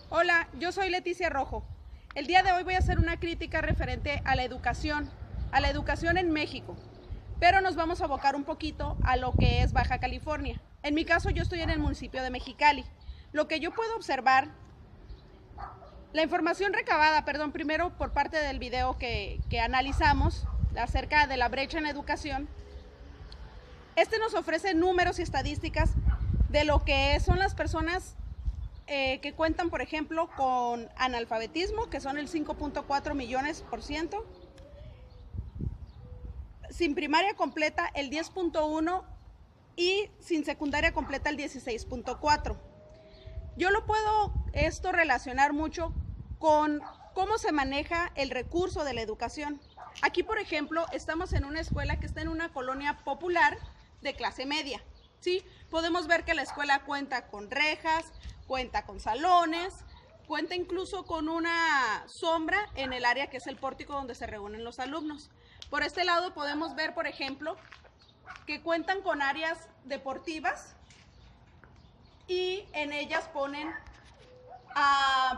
Hola, yo soy Leticia Rojo. El día de hoy voy a hacer una crítica referente a la educación en México, pero nos vamos a abocar un poquito a lo que es Baja California. En mi caso, yo estoy en el municipio de Mexicali. Lo que yo puedo observar, la información recabada, primero por parte del video que analizamos acerca de la brecha en la educación, nos ofrece números y estadísticas de lo que son las personas que cuentan, por ejemplo, con analfabetismo, que son el 5.4 millones %, sin primaria completa el 10.1 y sin secundaria completa el 16.4. Yo lo puedo relacionar mucho con cómo se maneja el recurso de la educación. Aquí, por ejemplo, estamos en una escuela que está en una colonia popular de clase media, ¿sí? Podemos ver que la escuela cuenta con rejas, cuenta con salones, cuenta incluso con una sombra en el área que es el pórtico donde se reúnen los alumnos. Por este lado podemos ver, por ejemplo, que cuentan con áreas deportivas y en ellas ponen,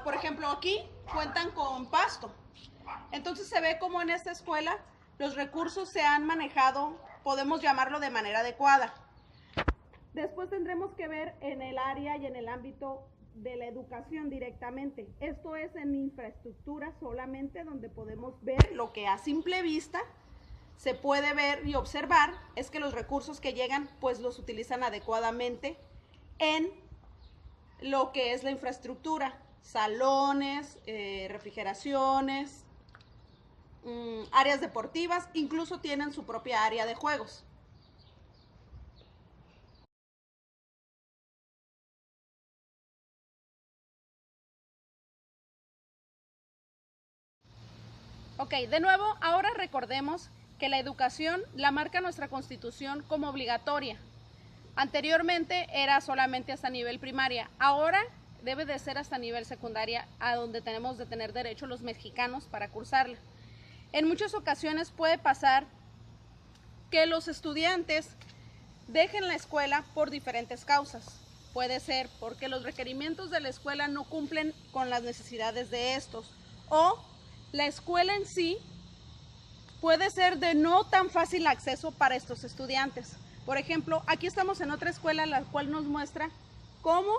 por ejemplo, aquí cuentan con pasto. Entonces se ve como en esta escuela los recursos se han manejado, podemos llamarlo de manera adecuada. Después tendremos que ver en el área y en el ámbito de la educación directamente. Esto es en infraestructura solamente, donde podemos ver lo que a simple vista se puede ver y observar es que los recursos que llegan pues los utilizan adecuadamente en lo que es la infraestructura, salones, refrigeraciones, áreas deportivas, incluso tienen su propia área de juegos. Ok, de nuevo, ahora recordemos que la educación la marca nuestra Constitución como obligatoria. Anteriormente era solamente hasta nivel primaria, ahora debe de ser hasta nivel secundaria, a donde tenemos de tener derecho los mexicanos para cursarla. En muchas ocasiones puede pasar que los estudiantes dejen la escuela por diferentes causas. Puede ser porque los requerimientos de la escuela no cumplen con las necesidades de estos, o la escuela en sí puede ser de no tan fácil acceso para estos estudiantes. Por ejemplo, aquí estamos en otra escuela, la cual nos muestra cómo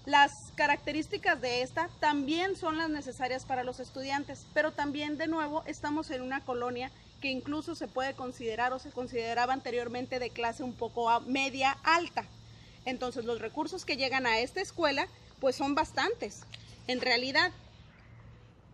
las características de esta también son las necesarias para los estudiantes, pero también de nuevo estamos en una colonia que incluso se puede considerar o se consideraba anteriormente de clase un poco media alta. Entonces los recursos que llegan a esta escuela pues son bastantes en realidad,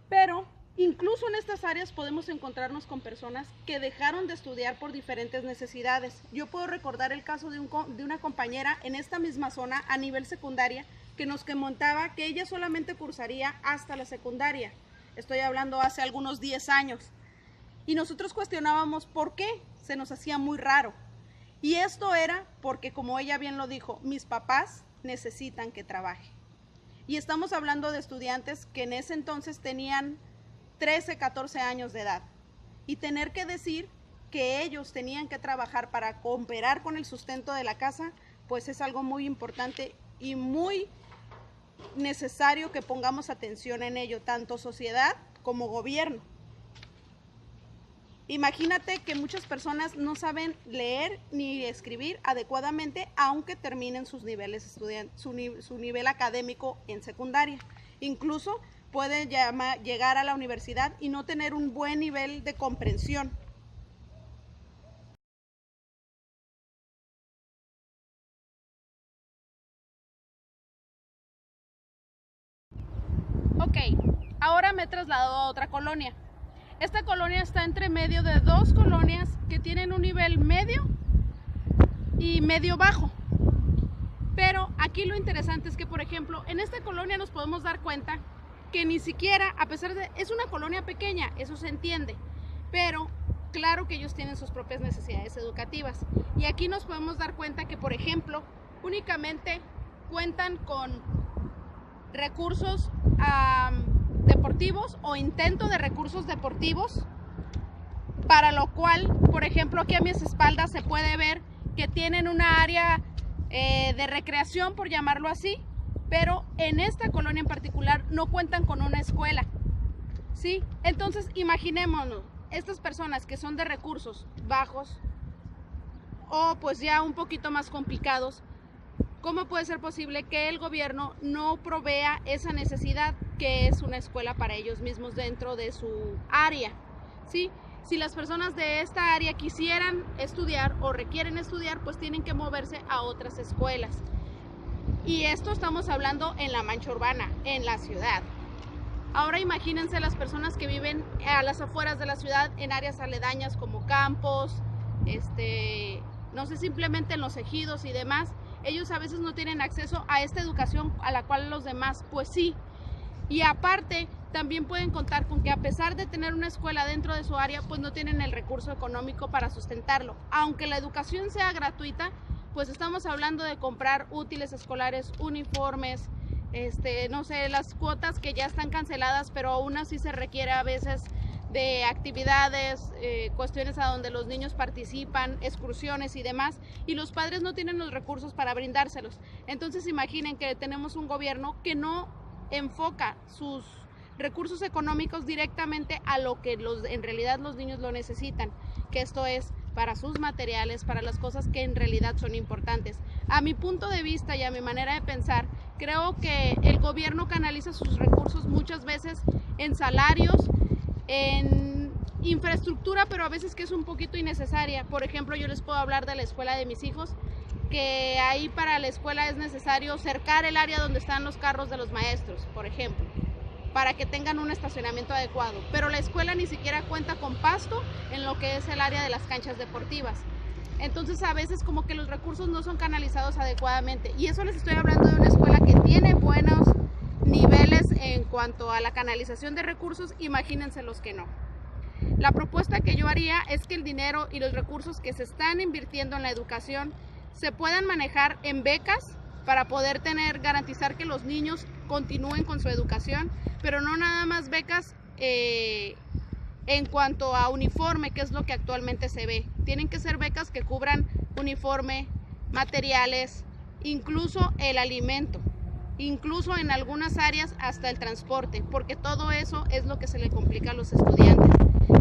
pero incluso en estas áreas podemos encontrarnos con personas que dejaron de estudiar por diferentes necesidades. Yo puedo recordar el caso de una compañera en esta misma zona a nivel secundaria que nos comentaba que ella solamente cursaría hasta la secundaria. Estoy hablando hace algunos 10 años. Y nosotros cuestionábamos por qué, se nos hacía muy raro. Y esto era porque, como ella bien lo dijo, mis papás necesitan que trabaje. Y estamos hablando de estudiantes que en ese entonces tenían 13, 14 años de edad, y tener que decir que ellos tenían que trabajar para cooperar con el sustento de la casa, pues es algo muy importante y muy necesario que pongamos atención en ello, tanto sociedad como gobierno. Imagínate que muchas personas no saben leer ni escribir adecuadamente, aunque terminen sus niveles su nivel académico en secundaria. Incluso pueden llegar a la universidad y no tener un buen nivel de comprensión. Ok, ahora me he trasladado a otra colonia. Esta colonia está entre medio de dos colonias que tienen un nivel medio y medio bajo. Pero aquí lo interesante es que, por ejemplo, en esta colonia nos podemos dar cuenta que ni siquiera, a pesar de es una colonia pequeña, eso se entiende, pero claro que ellos tienen sus propias necesidades educativas. Y aquí nos podemos dar cuenta que, por ejemplo, únicamente cuentan con recursos deportivos o intento de recursos deportivos, para lo cual, por ejemplo, aquí a mis espaldas se puede ver que tienen una área de recreación, por llamarlo así, pero en esta colonia en particular no cuentan con una escuela, ¿sí? Entonces imaginémonos, estas personas que son de recursos bajos o pues ya un poquito más complicados, ¿cómo puede ser posible que el gobierno no provea esa necesidad que es una escuela para ellos mismos dentro de su área? ¿Sí? Si las personas de esta área quisieran estudiar o requieren estudiar, pues tienen que moverse a otras escuelas. Y esto estamos hablando en la mancha urbana, en la ciudad. Ahora imagínense las personas que viven a las afueras de la ciudad, en áreas aledañas como campos, no sé, simplemente en los ejidos y demás. Ellos a veces no tienen acceso a esta educación a la cual los demás pues sí. Y aparte también pueden contar con que a pesar de tener una escuela dentro de su área, pues no tienen el recurso económico para sustentarlo. Aunque la educación sea gratuita, pues estamos hablando de comprar útiles escolares, uniformes, no sé, las cuotas que ya están canceladas, pero aún así se requiere a veces de actividades, cuestiones a donde los niños participan, excursiones y demás, y los padres no tienen los recursos para brindárselos. Entonces imaginen que tenemos un gobierno que no enfoca sus recursos económicos directamente a lo que en realidad los niños lo necesitan, que esto es para sus materiales, para las cosas que en realidad son importantes. A mi punto de vista y a mi manera de pensar, creo que el gobierno canaliza sus recursos muchas veces en salarios, en infraestructura, pero a veces que es un poquito innecesaria. Por ejemplo, yo les puedo hablar de la escuela de mis hijos, que ahí para la escuela es necesario cercar el área donde están los carros de los maestros, por ejemplo, para que tengan un estacionamiento adecuado, pero la escuela ni siquiera cuenta con pasto en lo que es el área de las canchas deportivas. Entonces a veces como que los recursos no son canalizados adecuadamente, y eso les estoy hablando de una escuela que tiene buenos niveles en cuanto a la canalización de recursos. Imagínense los que no. La propuesta que yo haría es que el dinero y los recursos que se están invirtiendo en la educación se puedan manejar en becas para poder garantizar que los niños continúen con su educación, pero no nada más becas en cuanto a uniforme, que es lo que actualmente se ve. Tienen que ser becas que cubran uniforme, materiales, incluso el alimento, incluso en algunas áreas hasta el transporte, porque todo eso es lo que se le complica a los estudiantes.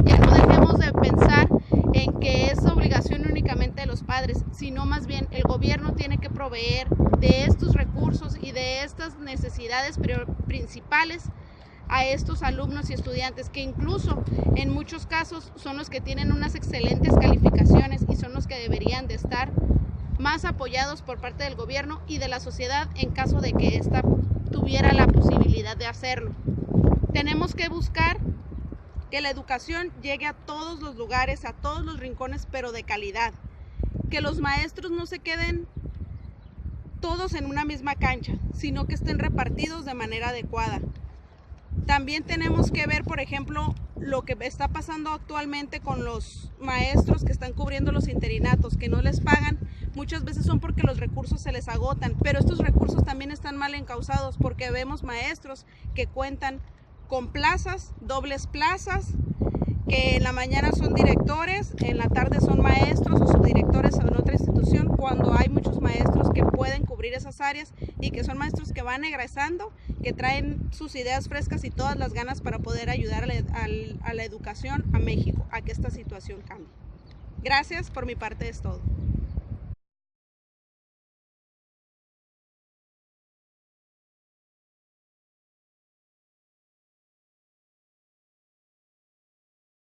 Ya no dejemos de pensar en que es obligación únicamente de los padres, sino más bien el gobierno tiene que proveer de estos recursos y de estas necesidades principales a estos alumnos y estudiantes, que incluso en muchos casos son los que tienen unas excelentes calificaciones y son los que deberían de estar más apoyados por parte del gobierno y de la sociedad en caso de que ésta tuviera la posibilidad de hacerlo. Tenemos que buscar que la educación llegue a todos los lugares, a todos los rincones, pero de calidad. Que los maestros no se queden todos en una misma cancha, sino que estén repartidos de manera adecuada. También tenemos que ver, por ejemplo, lo que está pasando actualmente con los maestros que están cubriendo los interinatos, que no les pagan. Muchas veces son porque los recursos se les agotan, pero estos recursos también están mal encausados, porque vemos maestros que cuentan con plazas, dobles plazas, que en la mañana son directores, en la tarde son maestros o subdirectores en otra institución, cuando hay muchos maestros que pueden cubrir esas áreas y que son maestros que van egresando, que traen sus ideas frescas y todas las ganas para poder ayudar a la educación a México, a que esta situación cambie. Gracias, por mi parte es todo.